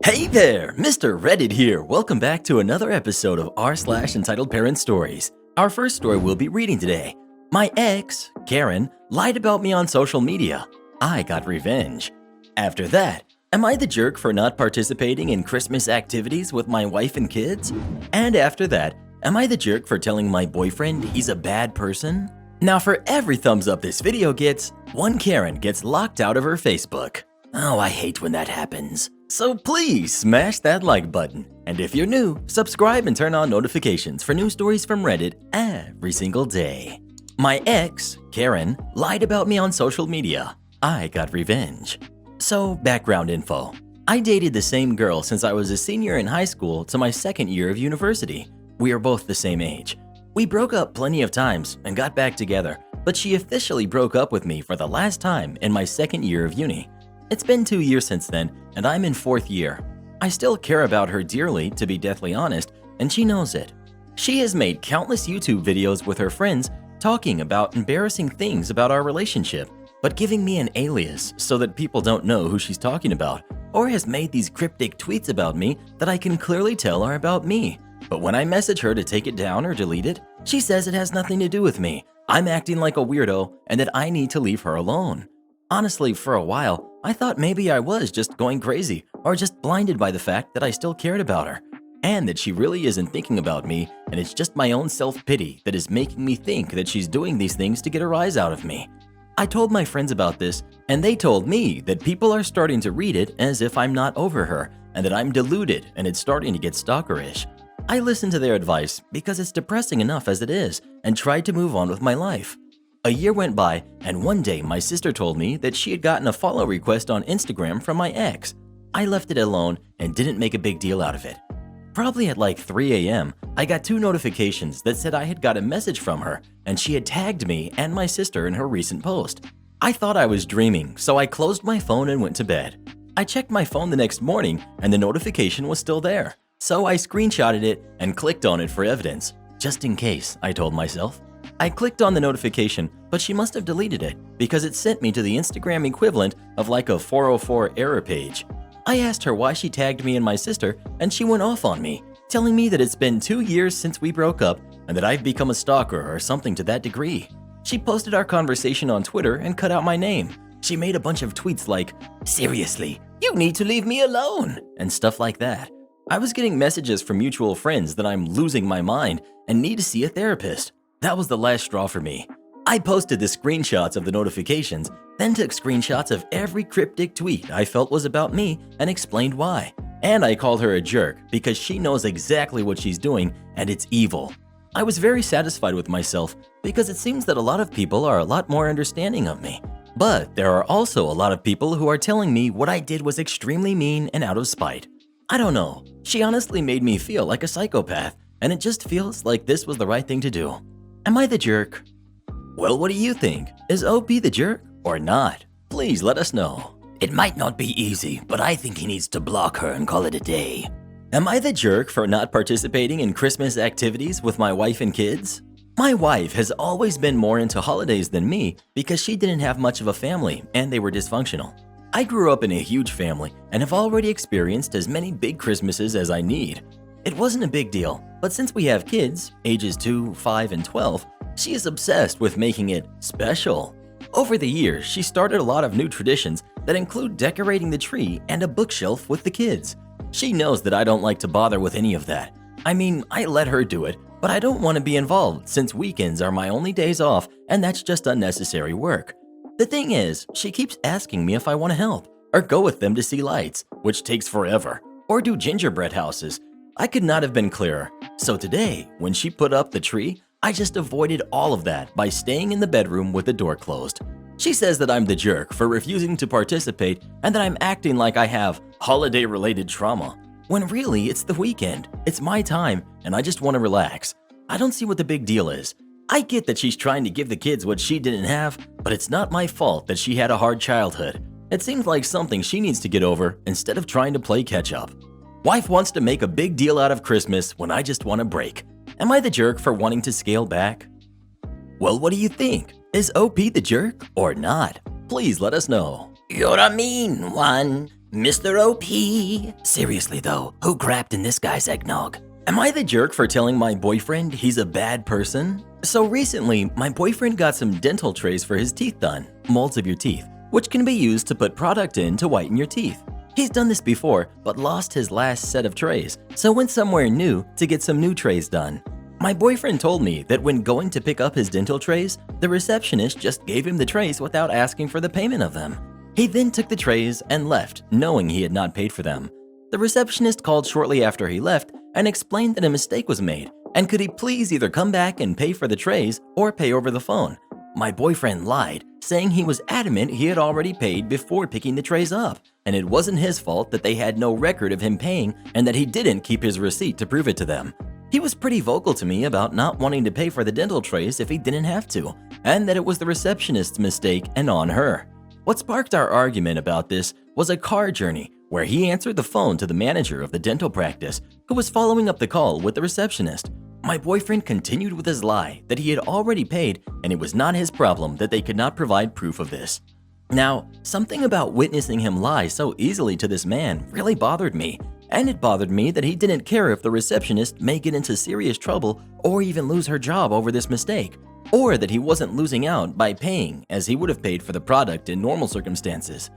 Hey there, Mr. Reddit here. Welcome back to another episode of r/entitled Parent Stories. Our first story we'll be reading today. My ex, Karen, lied about me on social media. I got revenge. After that, am I the jerk for not participating in Christmas activities with my wife and kids? And after that, am I the jerk for telling my boyfriend he's a bad person? Now for every thumbs up this video gets, one Karen gets locked out of her Facebook. Oh, I hate when that happens. So please smash that like button. And if you're new, subscribe and turn on notifications for new stories from Reddit every single day. My ex, Karen, lied about me on social media. I got revenge. So, background info. I dated the same girl since I was a senior in high school to my second year of university. We are both the same age. We broke up plenty of times and got back together, but she officially broke up with me for the last time in my second year of uni. It's been 2 years since then, and I'm in 4th year. I still care about her dearly, to be deathly honest, and she knows it. She has made countless YouTube videos with her friends talking about embarrassing things about our relationship, but giving me an alias so that people don't know who she's talking about, or has made these cryptic tweets about me that I can clearly tell are about me. But when I message her to take it down or delete it, she says it has nothing to do with me. I'm acting like a weirdo and that I need to leave her alone. Honestly, for a while, I thought maybe I was just going crazy or just blinded by the fact that I still cared about her, and that she really isn't thinking about me and it's just my own self-pity that is making me think that she's doing these things to get a rise out of me. I told my friends about this, and they told me that people are starting to read it as if I'm not over her and that I'm deluded and it's starting to get stalkerish. I listened to their advice because it's depressing enough as it is and tried to move on with my life. A year went by, and one day my sister told me that she had gotten a follow request on Instagram from my ex. I left it alone and didn't make a big deal out of it. Probably at like 3 a.m., I got 2 notifications that said I had got a message from her and she had tagged me and my sister in her recent post. I thought I was dreaming, so I closed my phone and went to bed. I checked my phone the next morning and the notification was still there. So I screenshotted it and clicked on it for evidence, just in case, I told myself. I clicked on the notification, but she must have deleted it because it sent me to the Instagram equivalent of like a 404 error page. I asked her why she tagged me and my sister, and she went off on me, telling me that it's been 2 years since we broke up and that I've become a stalker or something to that degree. She posted our conversation on Twitter and cut out my name. She made a bunch of tweets like, "Seriously, you need to leave me alone," and stuff like that. I was getting messages from mutual friends that I'm losing my mind and need to see a therapist. That was the last straw for me. I posted the screenshots of the notifications, then took screenshots of every cryptic tweet I felt was about me and explained why. And I called her a jerk because she knows exactly what she's doing and it's evil. I was very satisfied with myself because it seems that a lot of people are a lot more understanding of me. But there are also a lot of people who are telling me what I did was extremely mean and out of spite. I don't know. She honestly made me feel like a psychopath, and it just feels like this was the right thing to do. Am I the jerk? Well, what do you think? Is OP the jerk or not? Please let us know. It might not be easy, but I think he needs to block her and call it a day. Am I the jerk for not participating in Christmas activities with my wife and kids? My wife has always been more into holidays than me because she didn't have much of a family and they were dysfunctional. I grew up in a huge family and have already experienced as many big Christmases as I need. It wasn't a big deal, but since we have kids, ages 2, 5, and 12, she is obsessed with making it special. Over the years, she started a lot of new traditions that include decorating the tree and a bookshelf with the kids. She knows that I don't like to bother with any of that. I mean, I let her do it, but I don't want to be involved since weekends are my only days off and that's just unnecessary work. The thing is, she keeps asking me if I want to help, or go with them to see lights, which takes forever, or do gingerbread houses. I could not have been clearer. So today, when she put up the tree, I just avoided all of that by staying in the bedroom with the door closed. She says that I'm the jerk for refusing to participate and that I'm acting like I have holiday-related trauma, when really it's the weekend, it's my time, and I just want to relax. I don't see what the big deal is. I get that she's trying to give the kids what she didn't have, but it's not my fault that she had a hard childhood. It seems like something she needs to get over instead of trying to play catch-up. Wife wants to make a big deal out of Christmas when I just want a break. Am I the jerk for wanting to scale back? Well, what do you think? Is OP the jerk or not? Please let us know. You're a mean one. Mr. OP. Seriously though, who crapped in this guy's eggnog? Am I the jerk for telling my boyfriend he's a bad person? So recently, my boyfriend got some dental trays for his teeth done, molds of your teeth, which can be used to put product in to whiten your teeth. He's done this before, but lost his last set of trays, so went somewhere new to get some new trays done. My boyfriend told me that when going to pick up his dental trays, the receptionist just gave him the trays without asking for the payment of them. He then took the trays and left, knowing he had not paid for them. The receptionist called shortly after he left and explained that a mistake was made, and could he please either come back and pay for the trays or pay over the phone. My boyfriend lied, saying he was adamant he had already paid before picking the trays up, and it wasn't his fault that they had no record of him paying and that he didn't keep his receipt to prove it to them. He was pretty vocal to me about not wanting to pay for the dental trays if he didn't have to, and that it was the receptionist's mistake and on her. What sparked our argument about this was a car journey where he answered the phone to the manager of the dental practice, who was following up the call with the receptionist. My boyfriend continued with his lie that he had already paid and it was not his problem that they could not provide proof of this. Now, something about witnessing him lie so easily to this man really bothered me, and it bothered me that he didn't care if the receptionist may get into serious trouble or even lose her job over this mistake, or that he wasn't losing out by paying as he would have paid for the product in normal circumstances.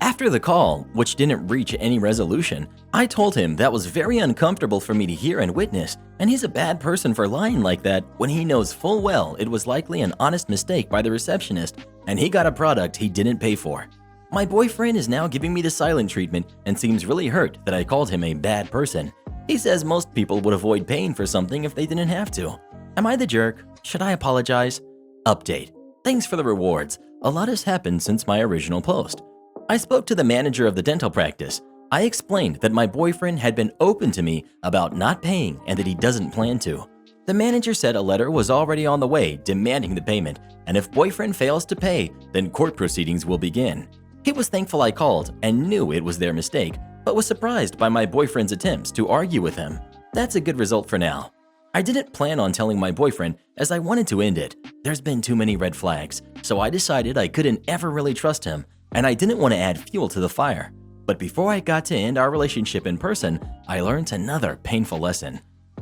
After the call, which didn't reach any resolution, I told him that was very uncomfortable for me to hear and witness, and he's a bad person for lying like that when he knows full well it was likely an honest mistake by the receptionist and he got a product he didn't pay for. My boyfriend is now giving me the silent treatment and seems really hurt that I called him a bad person. He says most people would avoid paying for something if they didn't have to. Am I the jerk? Should I apologize? Update. Thanks for the rewards. A lot has happened since my original post. I spoke to the manager of the dental practice. I explained that my boyfriend had been open to me about not paying and that he doesn't plan to. The manager said a letter was already on the way demanding the payment, and if boyfriend fails to pay, then court proceedings will begin. He was thankful I called and knew it was their mistake, but was surprised by my boyfriend's attempts to argue with him. That's a good result for now. I didn't plan on telling my boyfriend as I wanted to end it. There's been too many red flags, so I decided I couldn't ever really trust him, and I didn't want to add fuel to the fire. But before I got to end our relationship in person, I learned another painful lesson.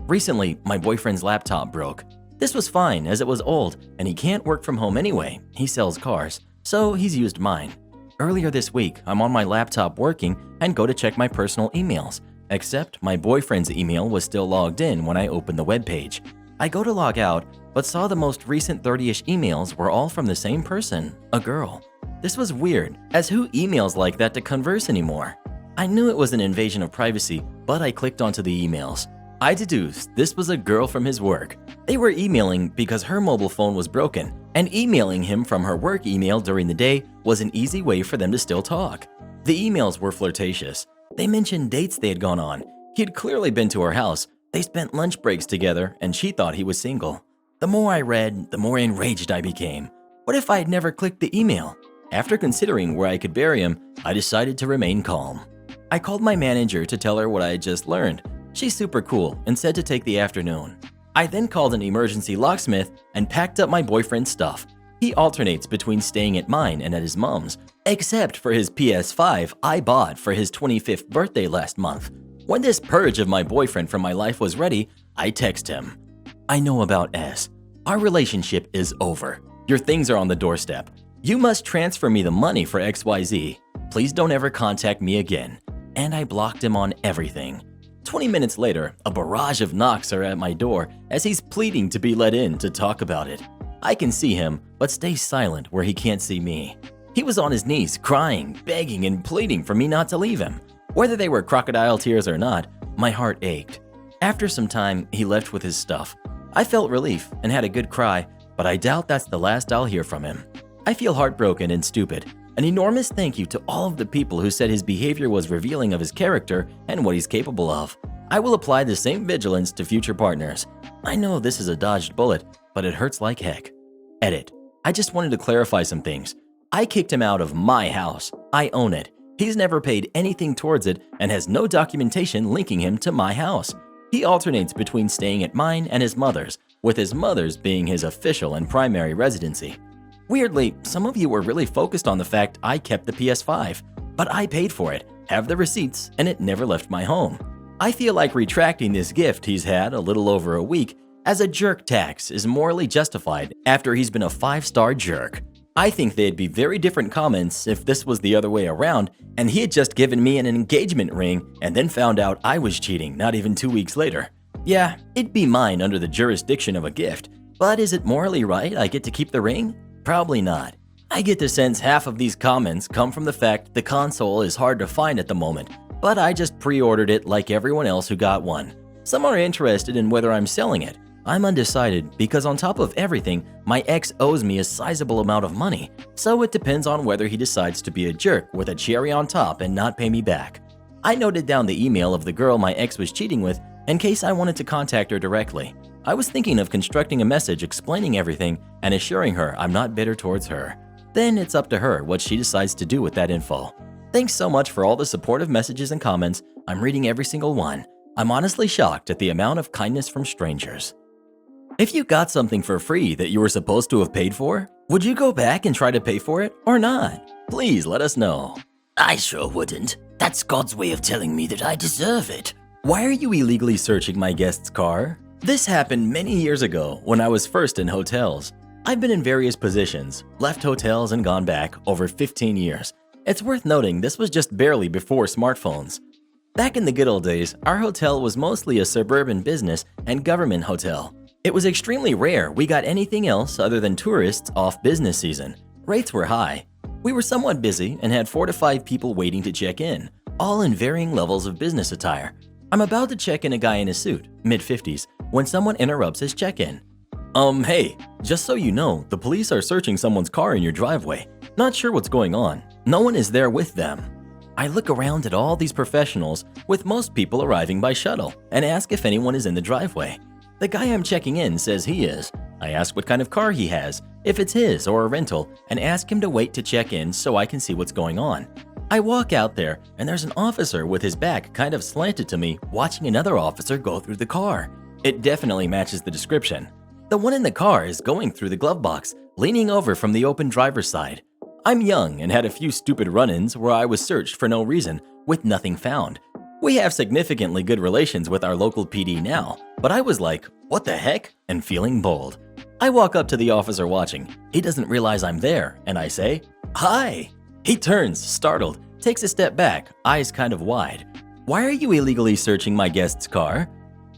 Recently, my boyfriend's laptop broke. This was fine as it was old and he can't work from home anyway. He sells cars, so he's used mine. Earlier this week, I'm on my laptop working and go to check my personal emails, except my boyfriend's email was still logged in when I opened the webpage. I go to log out, but saw the most recent 30-ish emails were all from the same person, a girl. This was weird, as who emails like that to converse anymore? I knew it was an invasion of privacy, but I clicked onto the emails. I deduced this was a girl from his work. They were emailing because her mobile phone was broken, and emailing him from her work email during the day was an easy way for them to still talk. The emails were flirtatious. They mentioned dates they had gone on. He had clearly been to her house. They spent lunch breaks together, and she thought he was single. The more I read, the more enraged I became. What if I had never clicked the email? After considering where I could bury him, I decided to remain calm. I called my manager to tell her what I had just learned. She's super cool and said to take the afternoon. I then called an emergency locksmith and packed up my boyfriend's stuff. He alternates between staying at mine and at his mom's, except for his PS5 I bought for his 25th birthday last month. When this purge of my boyfriend from my life was ready, I text him. I know about S. Our relationship is over. Your things are on the doorstep. You must transfer me the money for XYZ. Please don't ever contact me again. And I blocked him on everything. 20 minutes later, a barrage of knocks are at my door as he's pleading to be let in to talk about it. I can see him, but stay silent where he can't see me. He was on his knees, crying, begging, and pleading for me not to leave him. Whether they were crocodile tears or not, my heart ached. After some time, he left with his stuff. I felt relief and had a good cry, but I doubt that's the last I'll hear from him. I feel heartbroken and stupid. An enormous thank you to all of the people who said his behavior was revealing of his character and what he's capable of. I will apply the same vigilance to future partners. I know this is a dodged bullet, but it hurts like heck. Edit. I just wanted to clarify some things. I kicked him out of my house. I own it. He's never paid anything towards it and has no documentation linking him to my house. He alternates between staying at mine and his mother's, with his mother's being his official and primary residency. Weirdly, some of you were really focused on the fact I kept the PS5, but I paid for it, have the receipts, and it never left my home. I feel like retracting this gift he's had a little over a week as a jerk tax is morally justified after he's been a 5-star jerk. I think they'd be very different comments if this was the other way around and he had just given me an engagement ring and then found out I was cheating not even 2 weeks later. Yeah, it'd be mine under the jurisdiction of a gift, but is it morally right I get to keep the ring? Probably not. I get the sense half of these comments come from the fact the console is hard to find at the moment, but I just pre-ordered it like everyone else who got one. Some are interested in whether I'm selling it. I'm undecided because on top of everything, my ex owes me a sizable amount of money, so it depends on whether he decides to be a jerk with a cherry on top and not pay me back. I noted down the email of the girl my ex was cheating with in case I wanted to contact her directly. I was thinking of constructing a message explaining everything and assuring her I'm not bitter towards her. Then it's up to her what she decides to do with that info. Thanks so much for all the supportive messages and comments. I'm reading every single one. I'm honestly shocked at the amount of kindness from strangers. If you got something for free that you were supposed to have paid for, would you go back and try to pay for it or not? Please let us know. I sure wouldn't. That's God's way of telling me that I deserve it. Why are you illegally searching my guest's car? This happened many years ago when I was first in hotels. I've been in various positions, left hotels and gone back over 15 years. It's worth noting this was just barely before smartphones. Back in the good old days, our hotel was mostly a suburban business and government hotel. It was extremely rare we got anything else other than tourists off business season. Rates were high. We were somewhat busy and had 4 to 5 people waiting to check in, all in varying levels of business attire. I'm about to check in a guy in a suit, mid-50s, when someone interrupts his check-in. Hey, just so you know, the police are searching someone's car in your driveway. Not sure what's going on. No one is there with them. I look around at all these professionals, with most people arriving by shuttle, and ask if anyone is in the driveway. The guy I'm checking in says he is. I ask what kind of car he has, if it's his or a rental, and ask him to wait to check in so I can see what's going on. I walk out there, and there's an officer with his back kind of slanted to me watching another officer go through the car. It definitely matches the description. The one in the car is going through the glove box, leaning over from the open driver's side. I'm young and had a few stupid run-ins where I was searched for no reason, with nothing found. We have significantly good relations with our local PD now, but I was like, what the heck, and feeling bold. I walk up to the officer watching. He doesn't realize I'm there, and I say, "Hi." He turns, startled, takes a step back, eyes kind of wide. "Why are you illegally searching my guest's car?"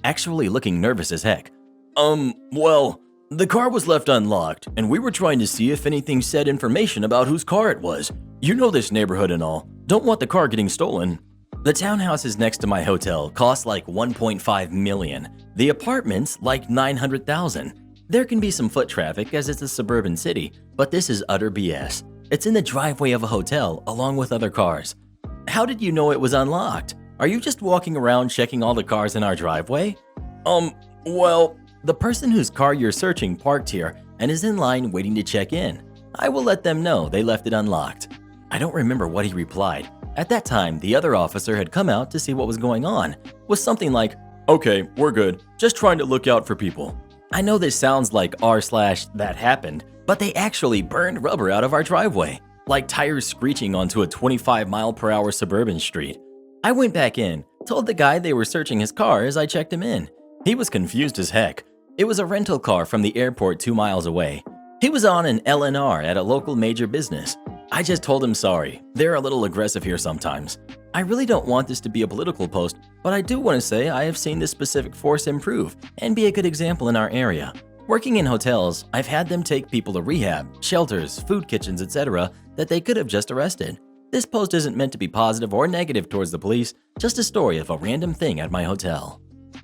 Actually looking nervous as heck. Well, the car was left unlocked, and we were trying to see if anything said information about whose car it was. You know this neighborhood and all. Don't want the car getting stolen. The townhouses next to my hotel cost like $1.5 million. The apartments like $900,000. There can be some foot traffic as it's a suburban city, but this is utter BS. It's in the driveway of a hotel along with other cars. How did you know it was unlocked? Are you just walking around checking all the cars in our driveway? Well, the person whose car you're searching parked here and is in line waiting to check in. I will let them know they left it unlocked. I don't remember what he replied. At that time, the other officer had come out to see what was going on, with something like, "Okay, we're good, just trying to look out for people." I know this sounds like r/that happened, but they actually burned rubber out of our driveway, like tires screeching onto a 25-mile-per-hour suburban street. I went back in, told the guy they were searching his car as I checked him in. He was confused as heck. It was a rental car from the airport 2 miles away. He was on an LNR at a local major business. I just told him sorry. They're a little aggressive here sometimes. I really don't want this to be a political post, but I do want to say I have seen this specific force improve and be a good example in our area. Working in hotels, I've had them take people to rehab, shelters, food kitchens, etc. that they could have just arrested. This post isn't meant to be positive or negative towards the police, just a story of a random thing at my hotel.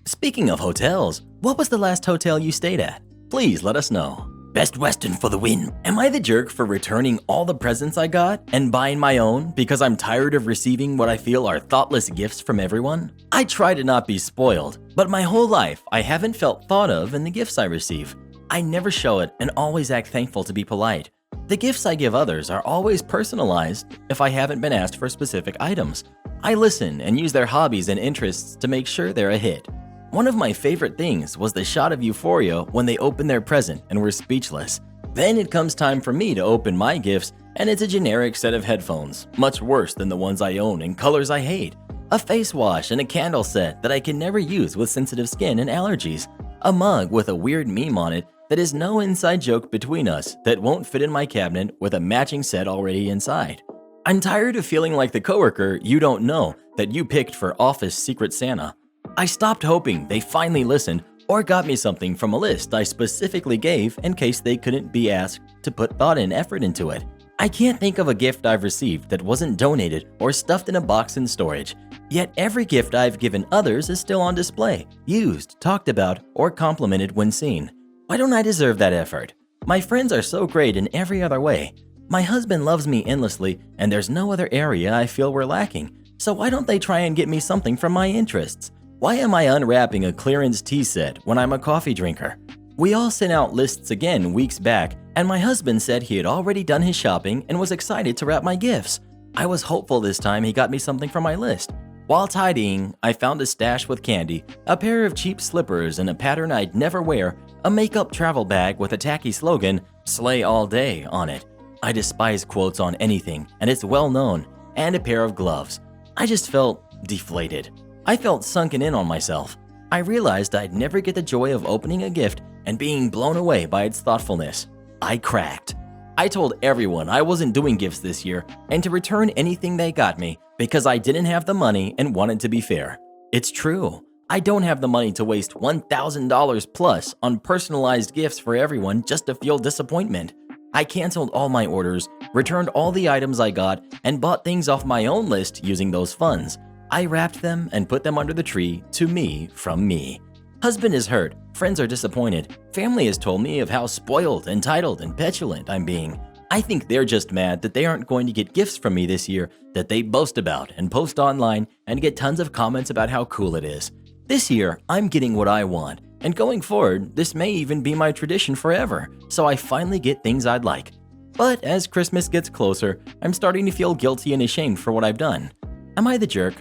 Speaking of hotels, what was the last hotel you stayed at? Please let us know. Best Western for the win. Am I the jerk for returning all the presents I got and buying my own because I'm tired of receiving what I feel are thoughtless gifts from everyone? I try to not be spoiled, but my whole life I haven't felt thought of in the gifts I receive. I never show it and always act thankful to be polite. The gifts I give others are always personalized if I haven't been asked for specific items. I listen and use their hobbies and interests to make sure they're a hit. One of my favorite things was the shot of euphoria when they opened their present and were speechless. Then it comes time for me to open my gifts, and it's a generic set of headphones, much worse than the ones I own in colors I hate. A face wash and a candle set that I can never use with sensitive skin and allergies. A mug with a weird meme on it that is no inside joke between us that won't fit in my cabinet with a matching set already inside. I'm tired of feeling like the coworker you don't know that you picked for Office Secret Santa. I stopped hoping they finally listened or got me something from a list I specifically gave in case they couldn't be asked to put thought and effort into it. I can't think of a gift I've received that wasn't donated or stuffed in a box in storage. Yet every gift I've given others is still on display, used, talked about, or complimented when seen. Why don't I deserve that effort? My friends are so great in every other way. My husband loves me endlessly, and there's no other area I feel we're lacking. So why don't they try and get me something from my interests? Why am I unwrapping a clearance tea set when I'm a coffee drinker? We all sent out lists again weeks back, and my husband said he had already done his shopping and was excited to wrap my gifts. I was hopeful this time he got me something from my list. While tidying, I found a stash with candy, a pair of cheap slippers and a pattern I'd never wear, a makeup travel bag with a tacky slogan, "Slay all day," on it. I despise quotes on anything, and it's well known, and a pair of gloves. I just felt deflated. I felt sunken in on myself. I realized I'd never get the joy of opening a gift and being blown away by its thoughtfulness. I cracked. I told everyone I wasn't doing gifts this year and to return anything they got me because I didn't have the money and wanted to be fair. It's true. I don't have the money to waste $1,000 plus on personalized gifts for everyone just to feel disappointment. I canceled all my orders, returned all the items I got, and bought things off my own list using those funds. I wrapped them and put them under the tree to me from me. Husband is hurt, friends are disappointed, family has told me of how spoiled, entitled, and petulant I'm being. I think they're just mad that they aren't going to get gifts from me this year that they boast about and post online and get tons of comments about how cool it is. This year, I'm getting what I want, and going forward, this may even be my tradition forever, so I finally get things I'd like. But as Christmas gets closer, I'm starting to feel guilty and ashamed for what I've done. Am I the jerk?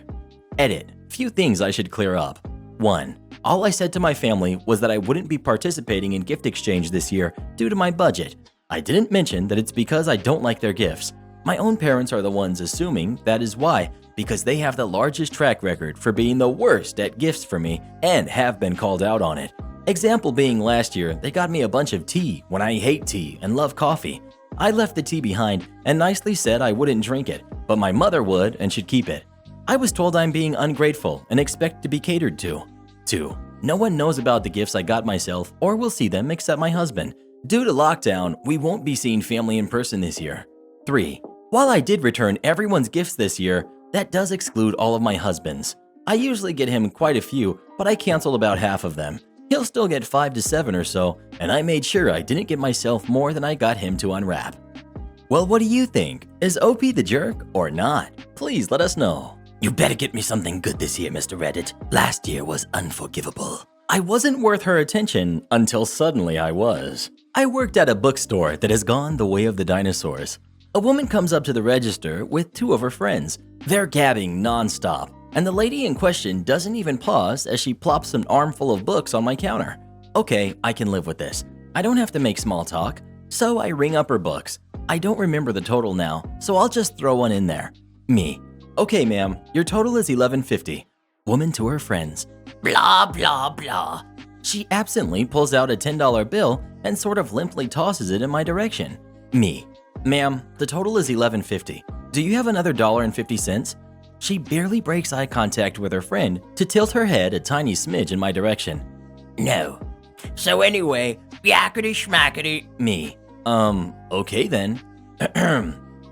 Edit. Few things I should clear up. 1. All I said to my family was that I wouldn't be participating in gift exchange this year due to my budget. I didn't mention that it's because I don't like their gifts. My own parents are the ones assuming that is why, because they have the largest track record for being the worst at gifts for me and have been called out on it. Example being last year, they got me a bunch of tea when I hate tea and love coffee. I left the tea behind and nicely said I wouldn't drink it, but my mother would and should keep it. I was told I'm being ungrateful and expect to be catered to. 2. No one knows about the gifts I got myself or will see them except my husband. Due to lockdown, we won't be seeing family in person this year. 3. While I did return everyone's gifts this year, that does exclude all of my husband's. I usually get him quite a few, but I canceled about half of them. He'll still get 5 to 7 or so, and I made sure I didn't get myself more than I got him to unwrap. Well, what do you think? Is OP the jerk or not? Please let us know. You better get me something good this year, Mr. Reddit. Last year was unforgivable. I wasn't worth her attention until suddenly I was. I worked at a bookstore that has gone the way of the dinosaurs. A woman comes up to the register with 2 of her friends. They're gabbing nonstop, and the lady in question doesn't even pause as she plops an armful of books on my counter. Okay, I can live with this. I don't have to make small talk, so I ring up her books. I don't remember the total now, so I'll just throw one in there. Me. Okay, ma'am, your total is $11.50. Woman to her friends. Blah, blah, blah. She absently pulls out a $10 bill and sort of limply tosses it in my direction. Me. Ma'am, the total is $11.50. Do you have another $1.50? She barely breaks eye contact with her friend to tilt her head a tiny smidge in my direction. No. So anyway, yakety schmackety. Me. Okay then.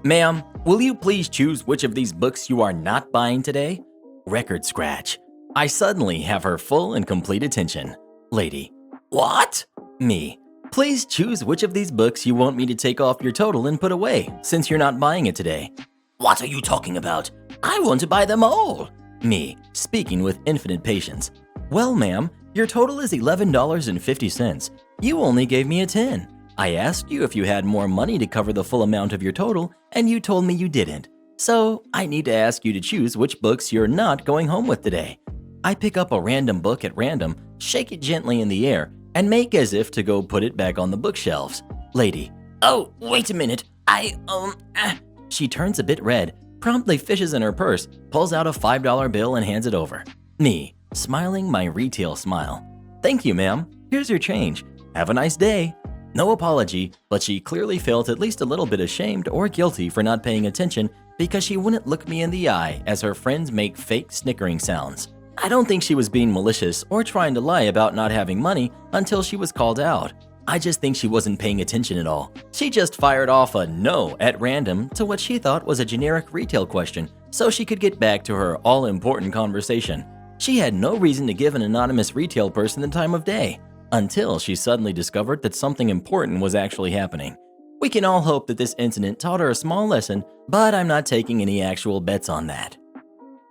Ma'am, will you please choose which of these books you are not buying today? Record scratch. I suddenly have her full and complete attention. Lady. What? Me. Please choose which of these books you want me to take off your total and put away, since you're not buying it today. What are you talking about? I want to buy them all. Me, speaking with infinite patience. Well, ma'am, your total is $11.50. You only gave me a 10. I asked you if you had more money to cover the full amount of your total, and you told me you didn't. So, I need to ask you to choose which books you're not going home with today. I pick up a random book at random, shake it gently in the air, and make as if to go put it back on the bookshelves. Lady. Oh, wait a minute. She turns a bit red, promptly fishes in her purse, pulls out a $5 bill and hands it over. Me, smiling my retail smile. Thank you, ma'am. Here's your change. Have a nice day. No apology, but she clearly felt at least a little bit ashamed or guilty for not paying attention because she wouldn't look me in the eye as her friends make fake snickering sounds. I don't think she was being malicious or trying to lie about not having money until she was called out. I just think she wasn't paying attention at all. She just fired off a no at random to what she thought was a generic retail question so she could get back to her all-important conversation. She had no reason to give an anonymous retail person the time of day until she suddenly discovered that something important was actually happening. We can all hope that this incident taught her a small lesson, but I'm not taking any actual bets on that.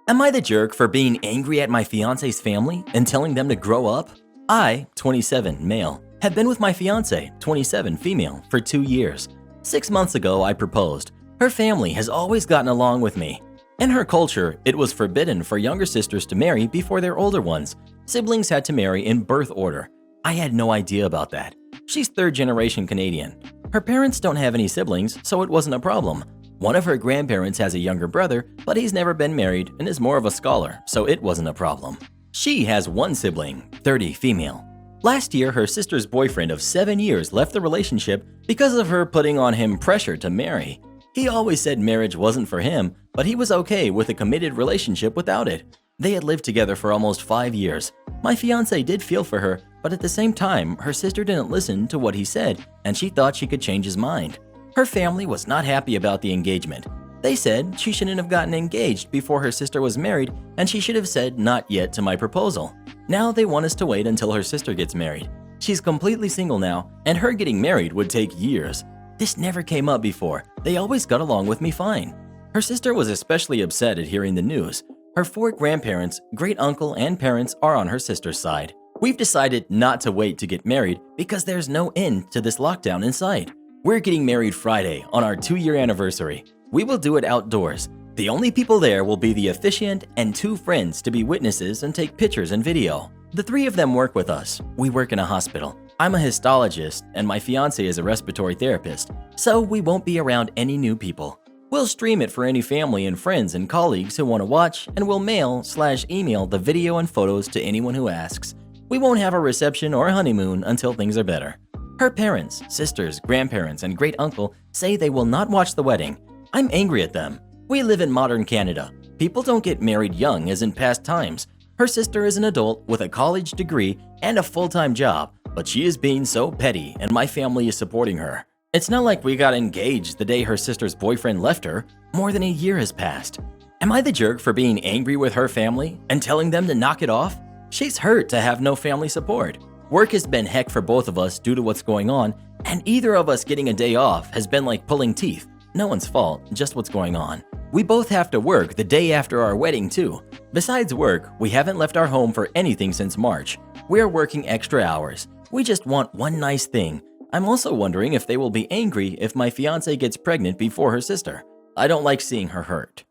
Am I the jerk for being angry at my fiance's family and telling them to grow up? I, 27, male, have been with my fiance, 27, female, for 2 years. 6 months ago, I proposed. Her family has always gotten along with me. In her culture, it was forbidden for younger sisters to marry before their older ones. Siblings had to marry in birth order. I had no idea about that. She's third-generation Canadian. Her parents don't have any siblings, so it wasn't a problem. One of her grandparents has a younger brother, but he's never been married and is more of a scholar, so it wasn't a problem. She has one sibling, 30, female. Last year, her sister's boyfriend of 7 years left the relationship because of her putting on him pressure to marry. He always said marriage wasn't for him, but he was okay with a committed relationship without it. They had lived together for almost 5 years. My fiance did feel for her, but at the same time, her sister didn't listen to what he said, and she thought she could change his mind. Her family was not happy about the engagement. They said she shouldn't have gotten engaged before her sister was married, and she should have said not yet to my proposal. Now they want us to wait until her sister gets married. She's completely single now, and her getting married would take years. This never came up before. They always got along with me fine. Her sister was especially upset at hearing the news. Her 4 grandparents, great uncle, and parents are on her sister's side. We've decided not to wait to get married because there's no end to this lockdown in sight. We're getting married Friday on our 2-year anniversary. We will do it outdoors. The only people there will be the officiant and 2 friends to be witnesses and take pictures and video. The 3 of them work with us. We work in a hospital. I'm a histologist and my fiance is a respiratory therapist, so we won't be around any new people. We'll stream it for any family and friends and colleagues who want to watch, and we'll mail/email the video and photos to anyone who asks. We won't have a reception or a honeymoon until things are better. Her parents, sisters, grandparents, and great uncle say they will not watch the wedding. I'm angry at them. We live in modern Canada. People don't get married young as in past times. Her sister is an adult with a college degree and a full-time job, but she is being so petty and my family is supporting her. It's not like we got engaged the day her sister's boyfriend left her. More than a year has passed. Am I the jerk for being angry with her family and telling them to knock it off? She's hurt to have no family support. Work has been heck for both of us due to what's going on, and either of us getting a day off has been like pulling teeth. No one's fault, just what's going on. We both have to work the day after our wedding too. Besides work, we haven't left our home for anything since March. We're working extra hours. We just want one nice thing. I'm also wondering if they will be angry if my fiance gets pregnant before her sister. I don't like seeing her hurt.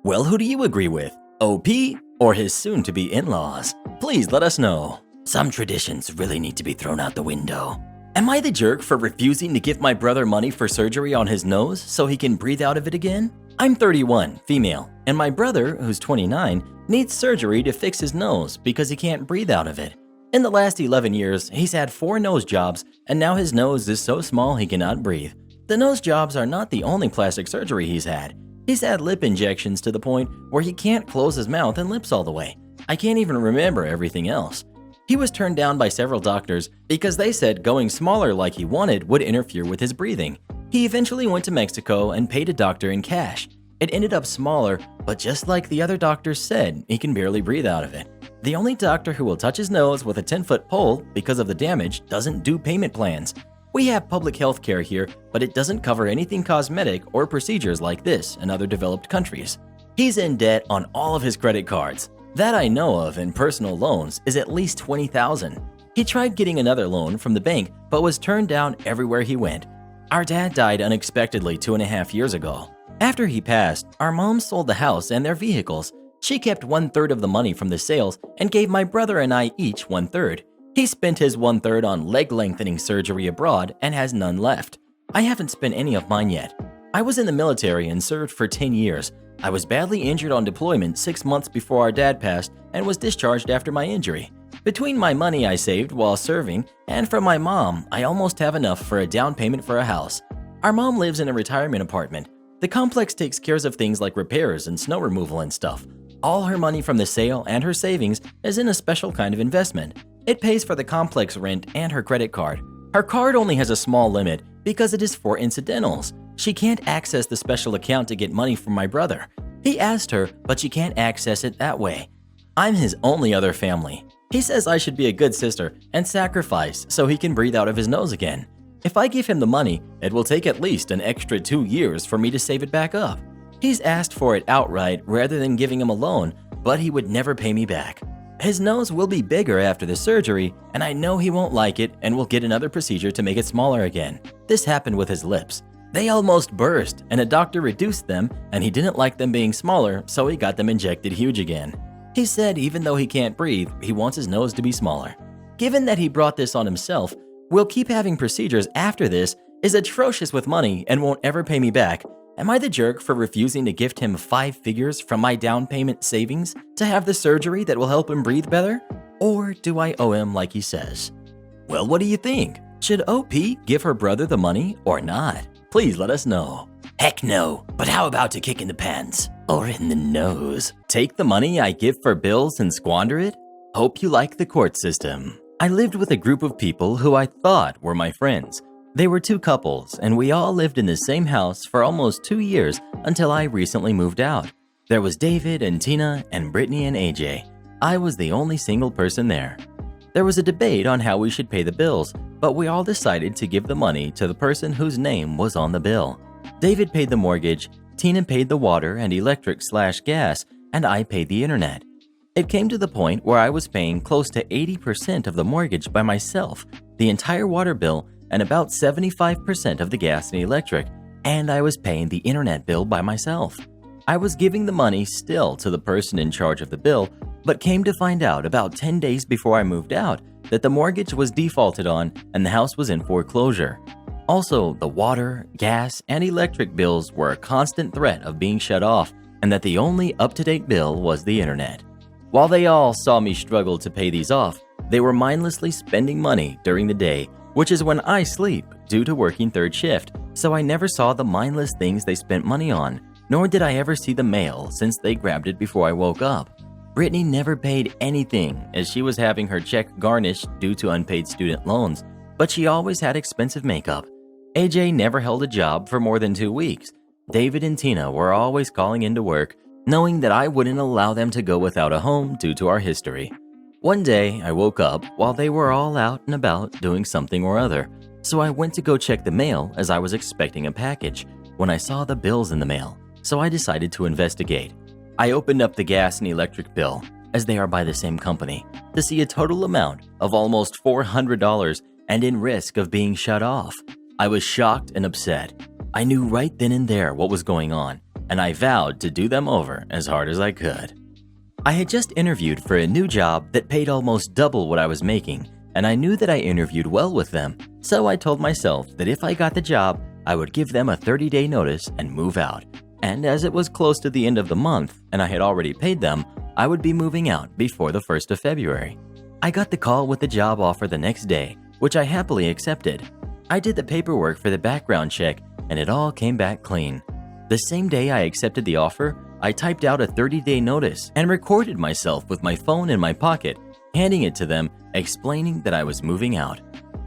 Well, who do you agree with? OP or his soon-to-be in-laws? Please let us know. Some traditions really need to be thrown out the window. Am I the jerk for refusing to give my brother money for surgery on his nose so he can breathe out of it again? I'm 31, female, and my brother, who's 29, needs surgery to fix his nose because he can't breathe out of it. In the last 11 years, he's had 4 nose jobs, and now his nose is so small he cannot breathe. The nose jobs are not the only plastic surgery he's had. He's had lip injections to the point where he can't close his mouth and lips all the way. I can't even remember everything else. He was turned down by several doctors because they said going smaller like he wanted would interfere with his breathing. He eventually went to Mexico and paid a doctor in cash. It ended up smaller, but just like the other doctors said, he can barely breathe out of it. The only doctor who will touch his nose with a 10-foot pole because of the damage doesn't do payment plans. We have public health care here, but it doesn't cover anything cosmetic or procedures like this in other developed countries. He's in debt on all of his credit cards. That I know of in personal loans is at least $20,000. He tried getting another loan from the bank, but was turned down everywhere he went. Our dad died unexpectedly 2.5 years ago. After he passed, our mom sold the house and their vehicles. She kept 1/3 of the money from the sales and gave my brother and I each 1/3. He spent his 1/3 on leg lengthening surgery abroad and has none left. I haven't spent any of mine yet. I was in the military and served for 10 years. I was badly injured on deployment 6 months before our dad passed and was discharged after my injury. Between my money I saved while serving and from my mom, I almost have enough for a down payment for a house. Our mom lives in a retirement apartment. The complex takes care of things like repairs and snow removal and stuff. All her money from the sale and her savings is in a special kind of investment. It pays for the complex rent and her credit card. Her card only has a small limit because it is for incidentals. She can't access the special account to get money from my brother. He asked her, but she can't access it that way. I'm his only other family. He says I should be a good sister and sacrifice so he can breathe out of his nose again. If I give him the money, it will take at least an extra 2 years for me to save it back up. He's asked for it outright rather than giving him a loan, but he would never pay me back. His nose will be bigger after the surgery, and I know he won't like it and will get another procedure to make it smaller again. This happened with his lips. They almost burst, and a doctor reduced them, and he didn't like them being smaller, so he got them injected huge again. He said even though he can't breathe, he wants his nose to be smaller. Given that he brought this on himself, will keep having procedures after this, is atrocious with money and won't ever pay me back. Am I the jerk for refusing to gift him 5 figures from my down payment savings to have the surgery that will help him breathe better? Or do I owe him like he says? Well, what do you think? Should OP give her brother the money or not? Please let us know. Heck no, but how about a kick in the pants? Or in the nose? Take the money I give for bills and squander it? Hope you like the court system. I lived with a group of people who I thought were my friends. They were 2 couples, and we all lived in the same house for almost 2 years until I recently moved out. There was David and Tina and Brittany and AJ. I was the only single person there. There was a debate on how we should pay the bills, but we all decided to give the money to the person whose name was on the bill. David paid the mortgage, Tina paid the water and electric/gas, and I paid the internet. It came to the point where I was paying close to 80% of the mortgage by myself, the entire water bill, and about 75% of the gas and electric, and I was paying the internet bill by myself. I was giving the money still to the person in charge of the bill, but came to find out about 10 days before I moved out that the mortgage was defaulted on and the house was in foreclosure. Also, the water, gas, and electric bills were a constant threat of being shut off, and that the only up-to-date bill was the internet. While they all saw me struggle to pay these off, they were mindlessly spending money during the day, which is when I sleep due to working 3rd shift, so I never saw the mindless things they spent money on, nor did I ever see the mail since they grabbed it before I woke up. Brittany never paid anything as she was having her check garnished due to unpaid student loans, but she always had expensive makeup. AJ never held a job for more than 2 weeks. David and Tina were always calling into work, knowing that I wouldn't allow them to go without a home due to our history. One day, I woke up while they were all out and about doing something or other, so I went to go check the mail as I was expecting a package when I saw the bills in the mail, so I decided to investigate. I opened up the gas and electric bill, as they are by the same company, to see a total amount of almost $400 and in risk of being shut off. I was shocked and upset. I knew right then and there what was going on, and I vowed to do them over as hard as I could. I had just interviewed for a new job that paid almost double what I was making, and I knew that I interviewed well with them, so I told myself that if I got the job, I would give them a 30-day notice and move out. And as it was close to the end of the month and I had already paid them, I would be moving out before the 1st of February. I got the call with the job offer the next day, which I happily accepted. I did the paperwork for the background check, and it all came back clean. The same day I accepted the offer, I typed out a 30-day notice and recorded myself with my phone in my pocket, handing it to them, explaining that I was moving out.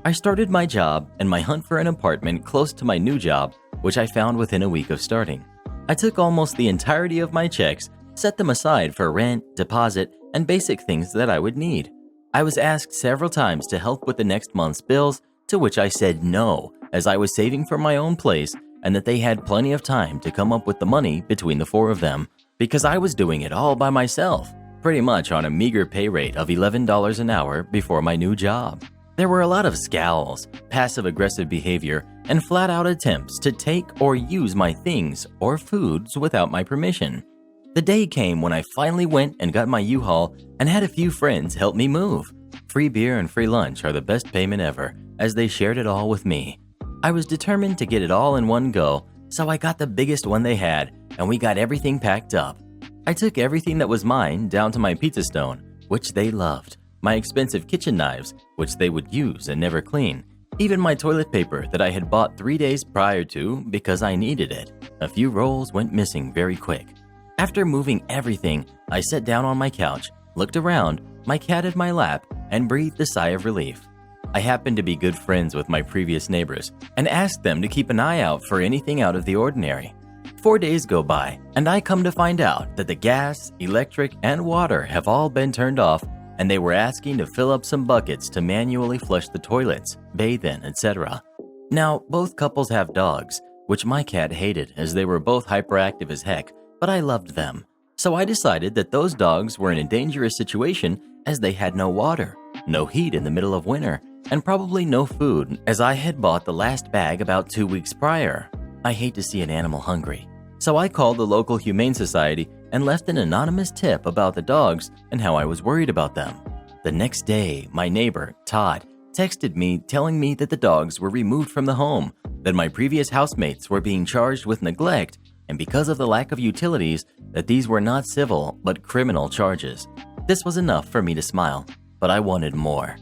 I started my job and my hunt for an apartment close to my new job, which I found within a week of starting. I took almost the entirety of my checks, set them aside for rent, deposit, and basic things that I would need. I was asked several times to help with the next month's bills, to which I said no, as I was saving for my own place and that they had plenty of time to come up with the money between the 4 of them, because I was doing it all by myself, pretty much on a meager pay rate of $11 an hour before my new job. There were a lot of scowls, passive-aggressive behavior, and flat-out attempts to take or use my things or foods without my permission. The day came when I finally went and got my U-Haul and had a few friends help me move. Free beer and free lunch are the best payment ever, as they shared it all with me. I was determined to get it all in one go, so I got the biggest one they had, and we got everything packed up. I took everything that was mine down to my pizza stone, which they loved, my expensive kitchen knives, which they would use and never clean, even my toilet paper that I had bought 3 days prior to because I needed it. A few rolls went missing very quick. After moving everything, I sat down on my couch, looked around, my cat at my lap, and breathed a sigh of relief. I happened to be good friends with my previous neighbors and asked them to keep an eye out for anything out of the ordinary. 4 days go by, and I come to find out that the gas, electric, and water have all been turned off, and they were asking to fill up some buckets to manually flush the toilets, bathe in, etc. Now, both couples have dogs, which my cat hated as they were both hyperactive as heck, but I loved them. So I decided that those dogs were in a dangerous situation as they had no water, no heat in the middle of winter, and probably no food as I had bought the last bag about 2 weeks prior. I hate to see an animal hungry. So I called the local humane society and left an anonymous tip about the dogs and how I was worried about them. The next day, my neighbor, Todd, texted me telling me that the dogs were removed from the home, that my previous housemates were being charged with neglect, and because of the lack of utilities, that these were not civil but criminal charges. This was enough for me to smile, but I wanted more.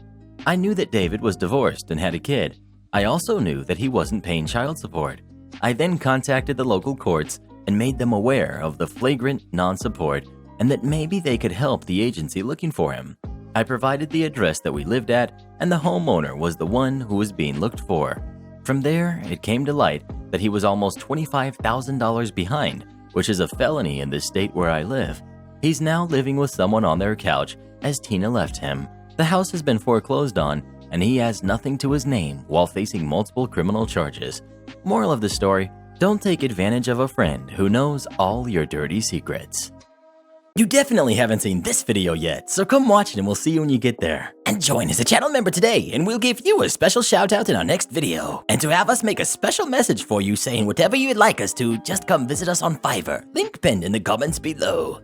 I knew that David was divorced and had a kid. I also knew that he wasn't paying child support. I then contacted the local courts and made them aware of the flagrant non-support and that maybe they could help the agency looking for him. I provided the address that we lived at, and the homeowner was the one who was being looked for. From there, it came to light that he was almost $25,000 behind, which is a felony in the state where I live. He's now living with someone on their couch as Tina left him. The house has been foreclosed on, and he has nothing to his name while facing multiple criminal charges. Moral of the story, don't take advantage of a friend who knows all your dirty secrets. You definitely haven't seen this video yet, so come watch it and we'll see you when you get there. And join as a channel member today and we'll give you a special shout out in our next video. And to have us make a special message for you saying whatever you'd like us to, just come visit us on Fiverr, link pinned in the comments below.